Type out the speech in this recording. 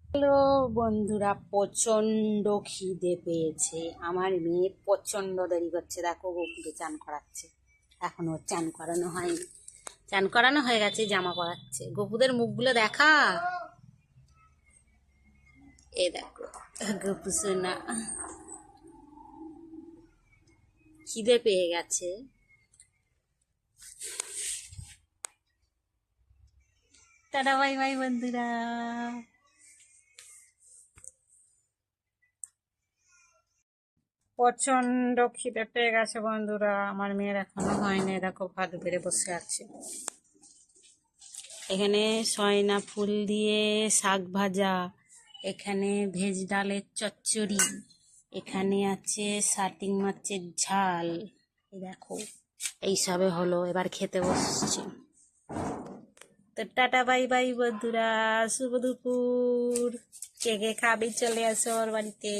Hello বন্ধুরা, প্রচন্ড খিদে পেয়েছে। আমার মেয়ে প্রচন্ড দেরি করছে। দেখো, গোপুকে চান করাচ্ছে, এখনো চান করানো হয়নি। চান করানো হয়ে গেছে, জামা পরাচ্ছে। গপুদের মুখগুলো দেখা, এ দেখো গপু সোনা খিদে পেয়ে গেছে। টাটা বাই বাই বন্ধুরা। প্রচন্ড খিদে পেয়ে গেছে বন্ধুরা, আমার মেয়ের এখনো হয়নি। দেখো ভাত বেড়ে বসে আছে। এখানে সয়না ফুল দিয়ে শাক ভাজা, এখানে ভেজ ডালের চচ্চড়ি, এখানে আছে শাটিং মাছের ঝাল। এই দেখো, এইসবে হলো। এবার খেতে বসছি। তো টাটা বাই বাই বন্ধুরা, শুভ দুপুর। কে কে খাবি চলে আসো ওর বাড়িতে।